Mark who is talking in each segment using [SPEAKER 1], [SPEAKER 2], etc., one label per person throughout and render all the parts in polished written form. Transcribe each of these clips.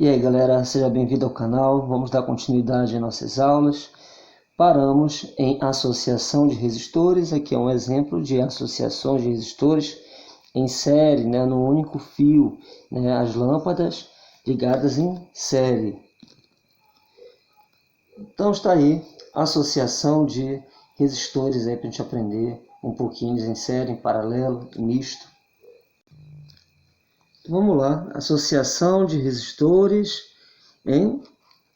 [SPEAKER 1] E aí galera, seja bem-vindo ao canal. Vamos dar continuidade às nossas aulas. Paramos em associação de resistores. Aqui é um exemplo de associação de resistores em série, no único fio, as lâmpadas ligadas em série. Então está aí a associação de resistores para a gente aprender um pouquinho em série, em paralelo, misto. Vamos lá, associação de resistores em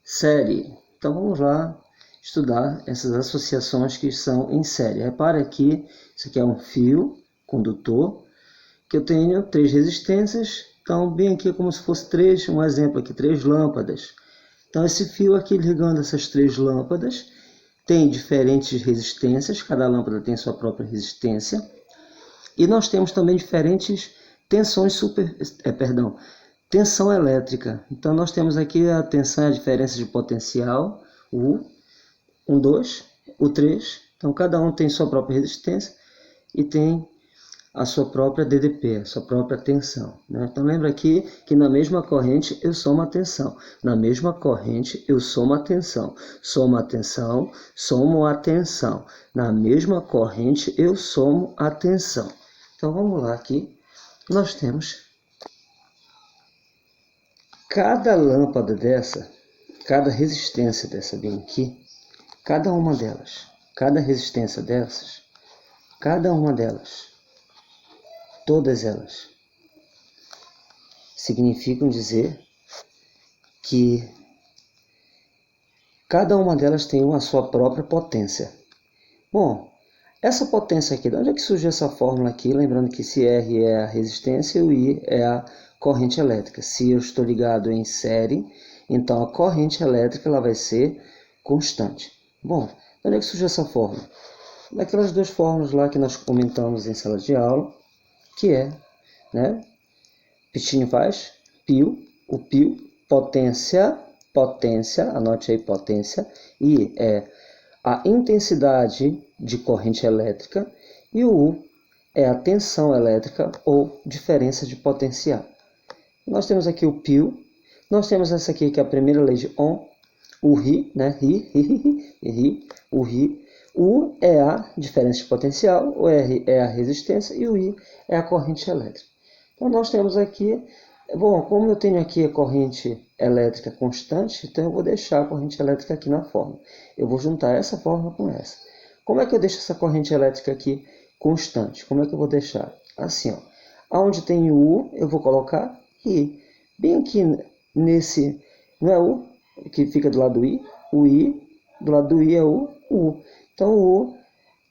[SPEAKER 1] série. Então vamos lá estudar essas associações que são em série. Repare aqui, isso aqui é um fio condutor, que eu tenho 3 resistências. Então bem aqui é como se fosse um exemplo aqui, 3 lâmpadas. Então esse fio aqui ligando essas 3 lâmpadas tem diferentes resistências, cada lâmpada tem sua própria resistência. E nós temos também diferentes tensão elétrica. Então nós temos aqui a tensão, a diferença de potencial, o 1, 2, o 3. Então cada um tem sua própria resistência e tem a sua própria DDP, a sua própria tensão. Então lembra aqui que na mesma corrente eu somo a tensão. Na mesma corrente eu somo a tensão. Somo a tensão, somo a tensão. Na mesma corrente eu somo a tensão. Então vamos lá aqui. Nós temos cada lâmpada dessa, cada resistência dessa bem aqui, cada uma delas, cada resistência dessas, cada uma delas, todas elas, significam dizer que cada uma delas tem a sua própria potência. Bom, essa potência aqui, de onde é que surgiu essa fórmula aqui? Lembrando que se R é a resistência e o I é a corrente elétrica. Se eu estou ligado em série, então a corrente elétrica ela vai ser constante. Bom, de onde é que surgiu essa fórmula? Daquelas 2 fórmulas lá que nós comentamos em sala de aula, que é, Pistinho faz, o π, potência, anote aí potência, I é a intensidade de corrente elétrica e o U é a tensão elétrica ou diferença de potencial. Nós temos aqui o π, nós temos essa aqui que é a primeira lei de Ohm, o Ri, o Ri, o U é a diferença de potencial, o R é a resistência e o I é a corrente elétrica. Então nós temos aqui, como eu tenho aqui a corrente elétrica constante, então eu vou deixar a corrente elétrica aqui na fórmula. Eu vou juntar essa fórmula com essa. Como é que eu deixo essa corrente elétrica aqui constante? Como é que eu vou deixar? Assim, ó. Onde tem o U, eu vou colocar I. Bem aqui nesse, não é U, que fica do lado do I? O I, do lado do I é o U. Então o U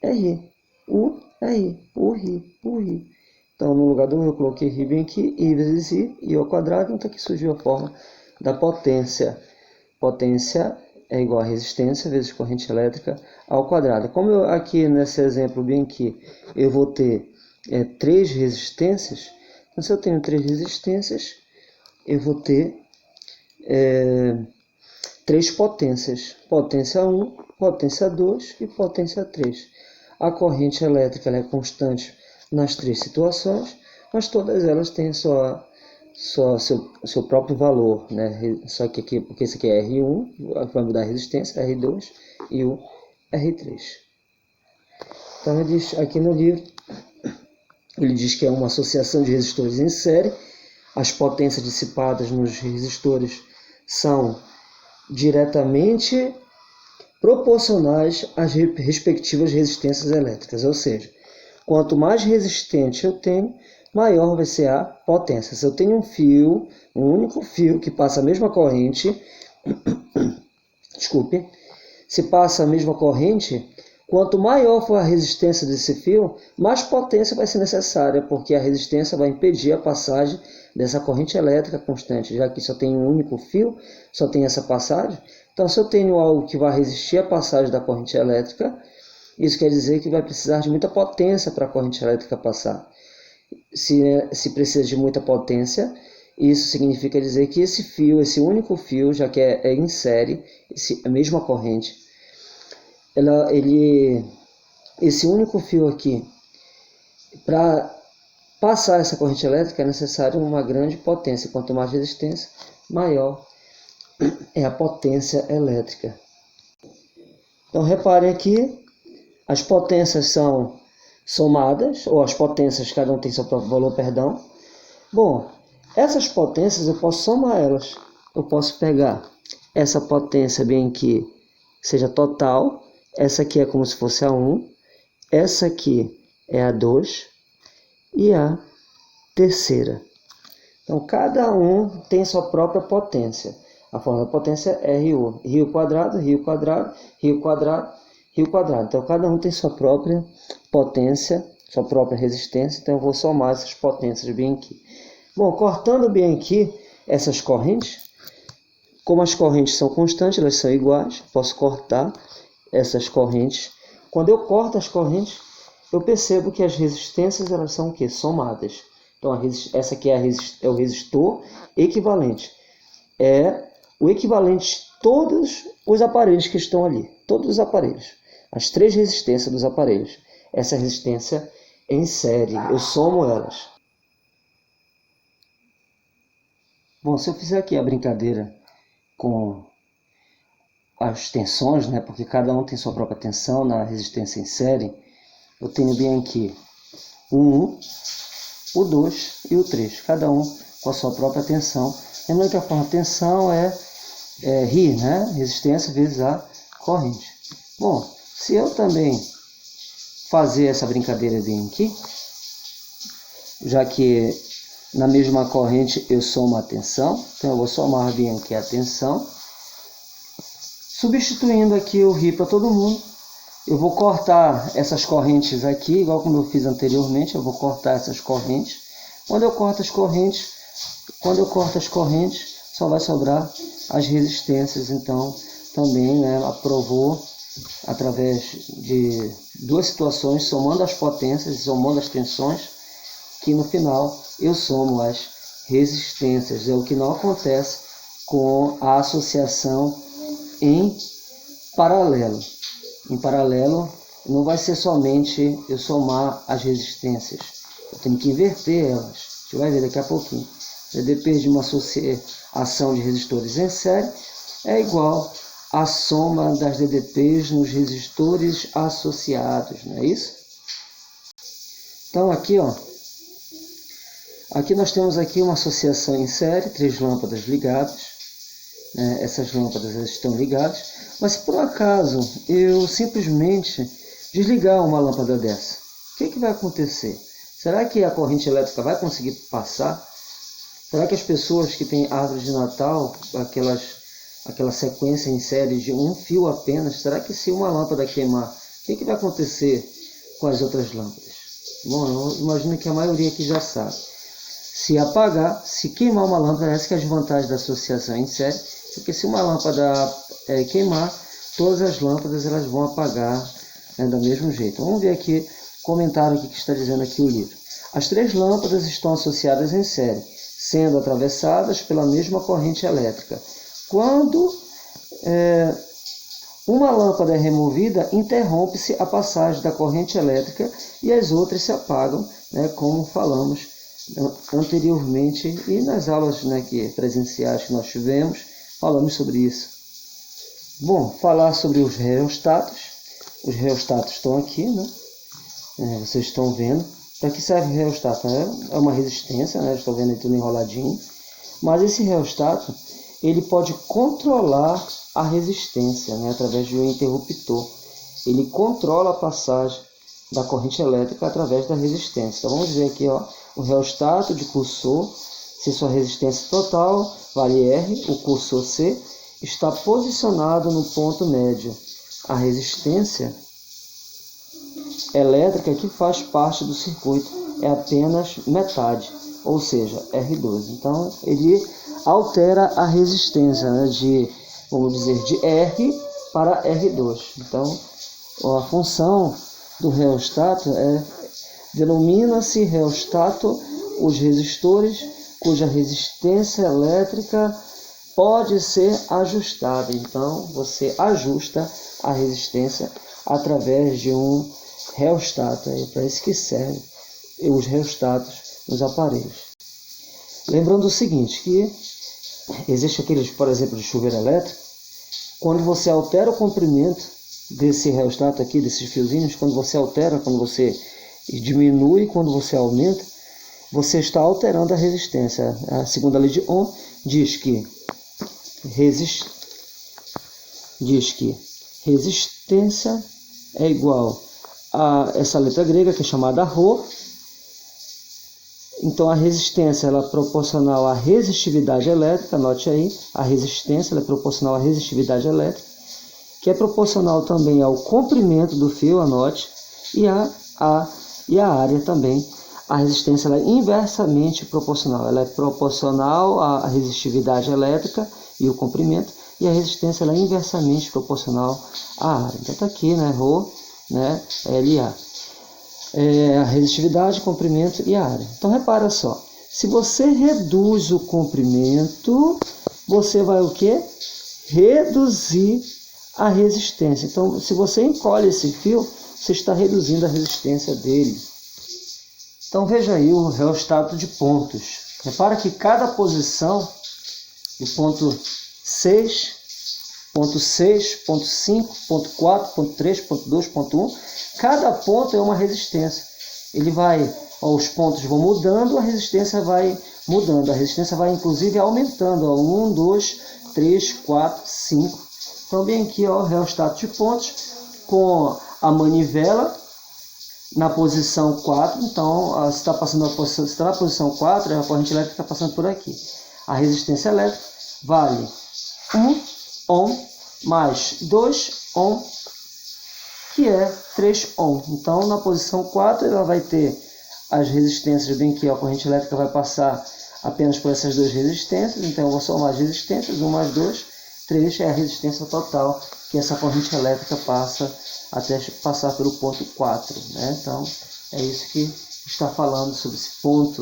[SPEAKER 1] é I. U é I. O Ri, o Ri. Então no lugar do U eu coloquei Ri bem aqui, I vezes I ao quadrado, então aqui surgiu a forma da potência. Potência é igual a resistência vezes corrente elétrica ao quadrado. Como aqui nesse exemplo bem aqui, eu vou ter 3 resistências, então se eu tenho 3 resistências, eu vou ter 3 potências. Potência 1, potência 2 e potência 3. A corrente elétrica ela é constante nas 3 situações, mas todas elas têm seu próprio valor, Só que aqui, porque esse aqui é R1, vai mudar a resistência, R2 e o R3. Então ele diz aqui no livro, ele diz que é uma associação de resistores em série. As potências dissipadas nos resistores são diretamente proporcionais às respectivas resistências elétricas, ou seja, quanto mais resistente eu tenho, maior vai ser a potência. Se eu tenho um fio, um único fio que passa a mesma corrente, se passa a mesma corrente, quanto maior for a resistência desse fio, mais potência vai ser necessária, porque a resistência vai impedir a passagem dessa corrente elétrica constante, já que só tem um único fio, só tem essa passagem. Então, se eu tenho algo que vai resistir à passagem da corrente elétrica, isso quer dizer que vai precisar de muita potência para a corrente elétrica passar. Se precisa de muita potência, isso significa dizer que esse fio, esse único fio, já que é em série, a mesma corrente, esse único fio aqui, para passar essa corrente elétrica é necessário uma grande potência. Quanto mais resistência, maior é a potência elétrica. Então reparem aqui, as potências são somadas, ou as potências, cada um tem seu próprio valor, perdão. Bom, essas potências eu posso somar elas. Eu posso pegar essa potência bem aqui, seja total, essa aqui é como se fosse a 1, essa aqui é a 2 e a terceira. Então, cada um tem sua própria potência. A forma da potência é RU. Rio quadrado, rio quadrado, rio quadrado, rio quadrado. Então, cada um tem sua própria potência, sua própria resistência. Então, eu vou somar essas potências bem aqui. Bom, cortando bem aqui essas correntes, como as correntes são constantes, elas são iguais, posso cortar essas correntes. Quando eu corto as correntes, eu percebo que as resistências elas são o quê? Somadas. Então, essa aqui é o resistor equivalente. É o equivalente de todos os aparelhos que estão ali. Todos os aparelhos. As 3 resistências dos aparelhos. Essa resistência em série. Eu somo elas. Bom, se eu fizer aqui a brincadeira com as tensões, né, porque cada um tem sua própria tensão na resistência em série, eu tenho bem aqui o 1, o 2 e o 3, cada um com a sua própria tensão. Lembrando que a forma de tensão é RI, né, resistência vezes a corrente. Bom, se eu também fazer essa brincadeira bem aqui, já que na mesma corrente eu somo a tensão, então eu vou somar bem aqui a tensão, substituindo aqui o RI para todo mundo. Eu vou cortar essas correntes aqui, igual como eu fiz anteriormente, eu vou cortar essas correntes. Quando eu corto as correntes, só vai sobrar as resistências. Então, também, né, aprovou através de 2 situações, somando as potências e somando as tensões, que no final eu somo as resistências. É o que não acontece com a associação em paralelo. Em paralelo, não vai ser somente eu somar as resistências. Eu tenho que inverter elas. A gente vai ver daqui a pouquinho. DDP de uma associação de resistores em série é igual à soma das DDPs nos resistores associados, não é isso? Então aqui, ó, aqui nós temos aqui uma associação em série, 3 lâmpadas ligadas. Essas lâmpadas estão ligadas. Mas se por acaso eu simplesmente desligar uma lâmpada dessa, o que vai acontecer? Será que a corrente elétrica vai conseguir passar? Será que as pessoas que têm árvore de Natal, aquela sequência em série de um fio apenas, será que se uma lâmpada queimar, o que vai acontecer com as outras lâmpadas? Bom, eu imagino que a maioria aqui já sabe. Se apagar, se queimar uma lâmpada, essa que é a desvantagem da associação em série, porque se uma lâmpada queimar, todas as lâmpadas elas vão apagar, né, do mesmo jeito. Vamos ver aqui o comentário aqui que está dizendo aqui o livro. As 3 lâmpadas estão associadas em série, sendo atravessadas pela mesma corrente elétrica. Quando uma lâmpada é removida, interrompe-se a passagem da corrente elétrica e as outras se apagam, né, como falamos anteriormente e nas aulas, né, presenciais que nós tivemos, falamos sobre isso. Bom, falar sobre os reostatos. Os reostatos estão aqui, né? Vocês estão vendo. Para que serve o reostato? É uma resistência, né? Estou vendo aí tudo enroladinho. Mas esse reostato, ele pode controlar a resistência, né, através de um interruptor. Ele controla a passagem da corrente elétrica através da resistência. Então vamos ver aqui, ó, o reostato de cursor, se sua resistência total vale R, o cursor C, está posicionado no ponto médio. A resistência elétrica que faz parte do circuito é apenas metade, ou seja, R12. Então ele altera a resistência, né, vamos dizer, de R para R2. Então a função do reostato denomina-se reostato os resistores cuja resistência elétrica pode ser ajustada. Então você ajusta a resistência através de um reostato. É para isso que serve os reostatos nos aparelhos. Lembrando o seguinte, que existe aqueles, por exemplo, de chuveiro elétrico, quando você altera o comprimento desse rheostato aqui, desses fiozinhos, quando você altera, quando você diminui, quando você aumenta, você está alterando a resistência. A segunda lei de Ohm diz que resistência é igual a essa letra grega, que é chamada Rho. Então a resistência ela é proporcional à resistividade elétrica, note aí, a resistência ela é proporcional à resistividade elétrica, que é proporcional também ao comprimento do fio, anote, e a área também. A resistência ela é inversamente proporcional, ela é proporcional à resistividade elétrica e o comprimento, e a resistência ela é inversamente proporcional à área. Então está aqui, né, Rho, né, LA. A resistividade, comprimento e a área. Então repara só, se você reduz o comprimento, você vai o quê? Reduzir a resistência. Então, se você encolhe esse fio, você está reduzindo a resistência dele. Então veja aí o rheostato de pontos. Repara que cada posição, o ponto 6, ponto 6, ponto 5, ponto 4, ponto 3, ponto 2, ponto 1, cada ponto é uma resistência. Ele vai, os pontos vão mudando, a resistência vai mudando. A resistência vai inclusive aumentando. 1, 2, 3, 4, 5. Então bem aqui o rheostato de pontos com a manivela na posição 4. Então se está passando se está na posição 4, a corrente elétrica está passando por aqui. A resistência elétrica vale 1 ohm mais 2 ohm, que é 3 ohm. Então, na posição 4, ela vai ter as resistências, bem que a corrente elétrica vai passar apenas por essas duas resistências. Então, eu vou somar as resistências, 1 mais 2, 3 é a resistência total que essa corrente elétrica passa até passar pelo ponto 4. Né? Então, é isso que está falando sobre esse ponto